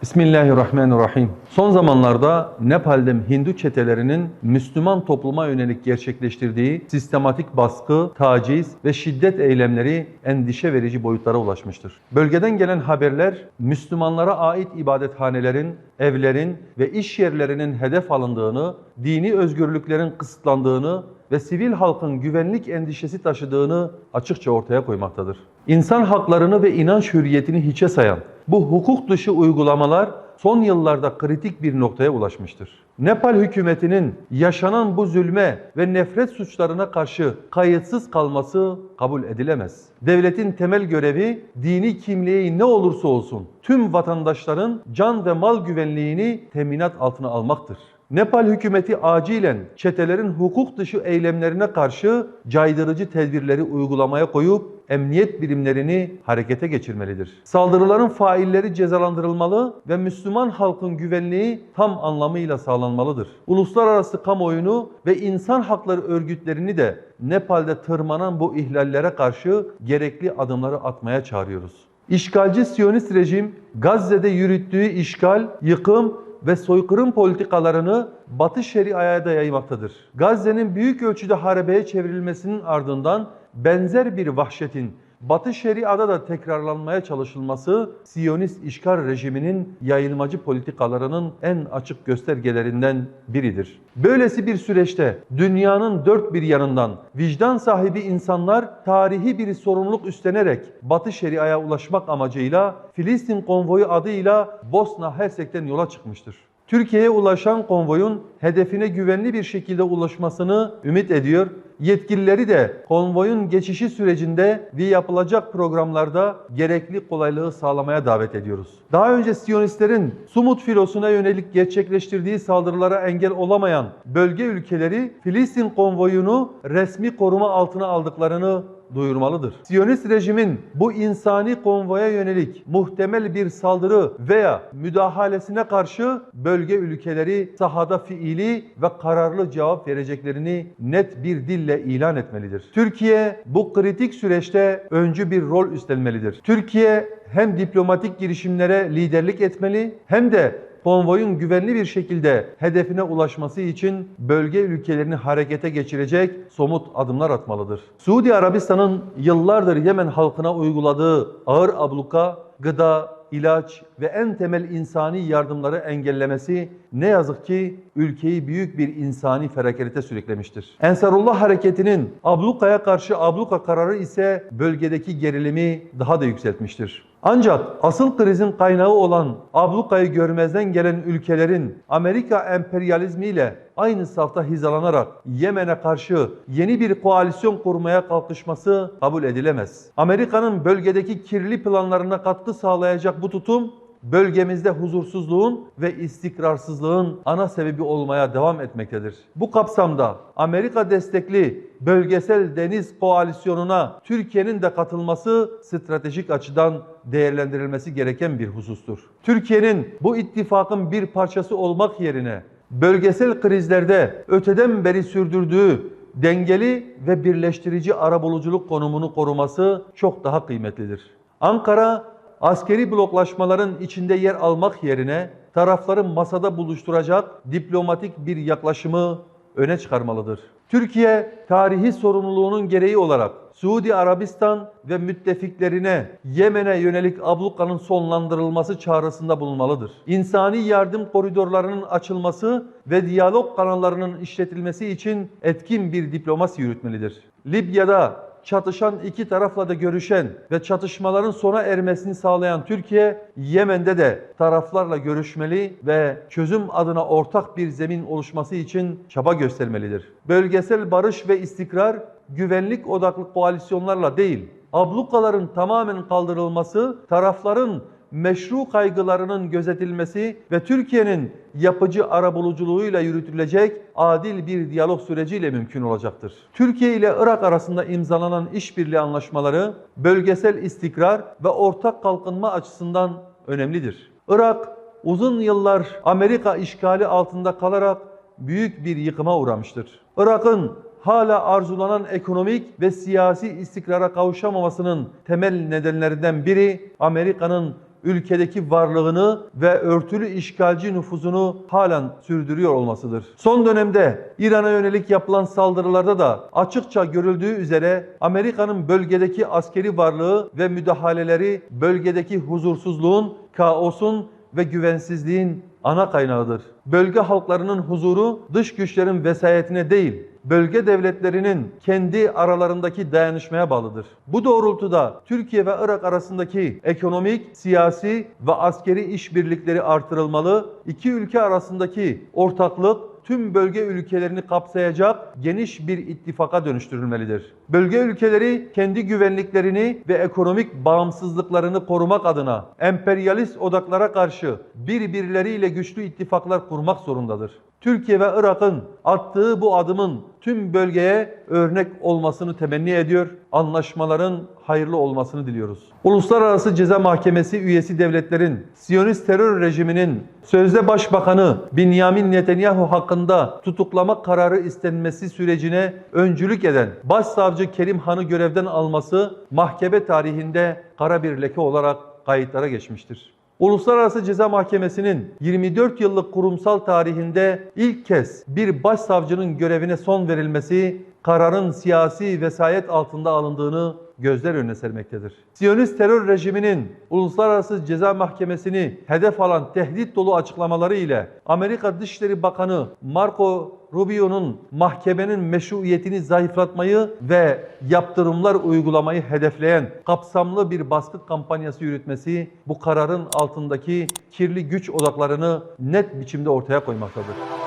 Bismillahirrahmanirrahim. Son zamanlarda Nepal'de Hindu çetelerinin Müslüman topluma yönelik gerçekleştirdiği sistematik baskı, taciz ve şiddet eylemleri endişe verici boyutlara ulaşmıştır. Bölgeden gelen haberler Müslümanlara ait ibadethanelerin, evlerin ve iş yerlerinin hedef alındığını, dini özgürlüklerin kısıtlandığını ve sivil halkın güvenlik endişesi taşıdığını açıkça ortaya koymaktadır. İnsan haklarını ve inanç hürriyetini hiçe sayan bu hukuk dışı uygulamalar son yıllarda kritik bir noktaya ulaşmıştır. Nepal hükümetinin yaşanan bu zulme ve nefret suçlarına karşı kayıtsız kalması kabul edilemez. Devletin temel görevi dini kimliği ne olursa olsun tüm vatandaşların can ve mal güvenliğini teminat altına almaktır. Nepal hükümeti acilen çetelerin hukuk dışı eylemlerine karşı caydırıcı tedbirleri uygulamaya koyup emniyet birimlerini harekete geçirmelidir. Saldırıların failleri cezalandırılmalı ve Müslüman halkın güvenliği tam anlamıyla sağlanmalıdır. Uluslararası kamuoyunu ve insan hakları örgütlerini de Nepal'de tırmanan bu ihlallere karşı gerekli adımları atmaya çağırıyoruz. İşgalci Siyonist rejim Gazze'de yürüttüğü işgal, yıkım ve soykırım politikalarını Batı Şeria'ya da yaymaktadır. Gazze'nin büyük ölçüde harbeye çevrilmesinin ardından benzer bir vahşetin Batı Şeria'da da tekrarlanmaya çalışılması Siyonist işgal rejiminin yayılmacı politikalarının en açık göstergelerinden biridir. Böylesi bir süreçte dünyanın dört bir yanından vicdan sahibi insanlar tarihi bir sorumluluk üstlenerek Batı Şeria'ya ulaşmak amacıyla Filistin konvoyu adıyla Bosna Hersek'ten yola çıkmıştır. Türkiye'ye ulaşan konvoyun hedefine güvenli bir şekilde ulaşmasını ümit ediyor. Yetkilileri de konvoyun geçişi sürecinde ve yapılacak programlarda gerekli kolaylığı sağlamaya davet ediyoruz. Daha önce Siyonistlerin Sumut filosuna yönelik gerçekleştirdiği saldırılara engel olamayan bölge ülkeleri Filistin konvoyunu resmi koruma altına aldıklarını duyurmalıdır. Siyonist rejimin bu insani konvoya yönelik muhtemel bir saldırı veya müdahalesine karşı bölge ülkeleri sahada fiili ve kararlı cevap vereceklerini net bir dille ilan etmelidir. Türkiye bu kritik süreçte öncü bir rol üstlenmelidir. Türkiye hem diplomatik girişimlere liderlik etmeli hem de konvoyun güvenli bir şekilde hedefine ulaşması için bölge ülkelerini harekete geçirecek somut adımlar atmalıdır. Suudi Arabistan'ın yıllardır Yemen halkına uyguladığı ağır abluka, gıda, ilaç ve en temel insani yardımları engellemesi ne yazık ki ülkeyi büyük bir insani felakete sürüklemiştir. Ensarullah hareketinin ablukaya karşı abluka kararı ise bölgedeki gerilimi daha da yükseltmiştir. Ancak asıl krizin kaynağı olan ablukayı görmezden gelen ülkelerin Amerika emperyalizmiyle aynı safta hizalanarak Yemen'e karşı yeni bir koalisyon kurmaya kalkışması kabul edilemez. Amerika'nın bölgedeki kirli planlarına katkı sağlayacak bu tutum, bölgemizde huzursuzluğun ve istikrarsızlığın ana sebebi olmaya devam etmektedir. Bu kapsamda Amerika destekli bölgesel deniz koalisyonuna Türkiye'nin de katılması stratejik açıdan değerlendirilmesi gereken bir husustur. Türkiye'nin bu ittifakın bir parçası olmak yerine bölgesel krizlerde öteden beri sürdürdüğü dengeli ve birleştirici arabuluculuk konumunu koruması çok daha kıymetlidir. Ankara, askeri bloklaşmaların içinde yer almak yerine tarafları masada buluşturacak diplomatik bir yaklaşımı öne çıkarmalıdır. Türkiye, tarihi sorumluluğunun gereği olarak Suudi Arabistan ve müttefiklerine Yemen'e yönelik ablukanın sonlandırılması çağrısında bulunmalıdır. İnsani yardım koridorlarının açılması ve diyalog kanallarının işletilmesi için etkin bir diplomasi yürütmelidir. Libya'da çatışan iki tarafla da görüşen ve çatışmaların sona ermesini sağlayan Türkiye, Yemen'de de taraflarla görüşmeli ve çözüm adına ortak bir zemin oluşması için çaba göstermelidir. Bölgesel barış ve istikrar, güvenlik odaklı koalisyonlarla değil, ablukaların tamamen kaldırılması, tarafların meşru kaygılarının gözetilmesi ve Türkiye'nin yapıcı arabuluculuğuyla yürütülecek adil bir diyalog süreciyle mümkün olacaktır. Türkiye ile Irak arasında imzalanan işbirliği anlaşmaları bölgesel istikrar ve ortak kalkınma açısından önemlidir. Irak uzun yıllar Amerika işgali altında kalarak büyük bir yıkıma uğramıştır. Irak'ın hala arzulanan ekonomik ve siyasi istikrara kavuşamamasının temel nedenlerinden biri Amerika'nın ülkedeki varlığını ve örtülü işgalci nüfuzunu halen sürdürüyor olmasıdır. Son dönemde İran'a yönelik yapılan saldırılarda da açıkça görüldüğü üzere Amerika'nın bölgedeki askeri varlığı ve müdahaleleri bölgedeki huzursuzluğun, kaosun ve güvensizliğin ana kaynağıdır. Bölge halklarının huzuru dış güçlerin vesayetine değil, bölge devletlerinin kendi aralarındaki dayanışmaya bağlıdır. Bu doğrultuda Türkiye ve Irak arasındaki ekonomik, siyasi ve askeri işbirlikleri artırılmalı, iki ülke arasındaki ortaklık tüm bölge ülkelerini kapsayacak geniş bir ittifaka dönüştürülmelidir. Bölge ülkeleri kendi güvenliklerini ve ekonomik bağımsızlıklarını korumak adına emperyalist odaklara karşı birbirleriyle güçlü ittifaklar kurmak zorundadır. Türkiye ve Irak'ın attığı bu adımın tüm bölgeye örnek olmasını temenni ediyor, anlaşmaların hayırlı olmasını diliyoruz. Uluslararası Ceza Mahkemesi üyesi devletlerin Siyonist terör rejiminin sözde Başbakanı Benjamin Netanyahu hakkında tutuklama kararı istenmesi sürecine öncülük eden Başsavcı Kerim Han'ı görevden alması mahkeme tarihinde kara bir leke olarak kayıtlara geçmiştir. Uluslararası Ceza Mahkemesi'nin 24 yıllık kurumsal tarihinde ilk kez bir başsavcının görevine son verilmesi, kararın siyasi vesayet altında alındığını gözler önüne sermektedir. Siyonist terör rejiminin Uluslararası Ceza Mahkemesi'ni hedef alan tehdit dolu açıklamaları ile Amerika Dışişleri Bakanı Marco Rubio'nun mahkemenin meşruiyetini zayıflatmayı ve yaptırımlar uygulamayı hedefleyen kapsamlı bir baskı kampanyası yürütmesi bu kararın altındaki kirli güç odaklarını net biçimde ortaya koymaktadır.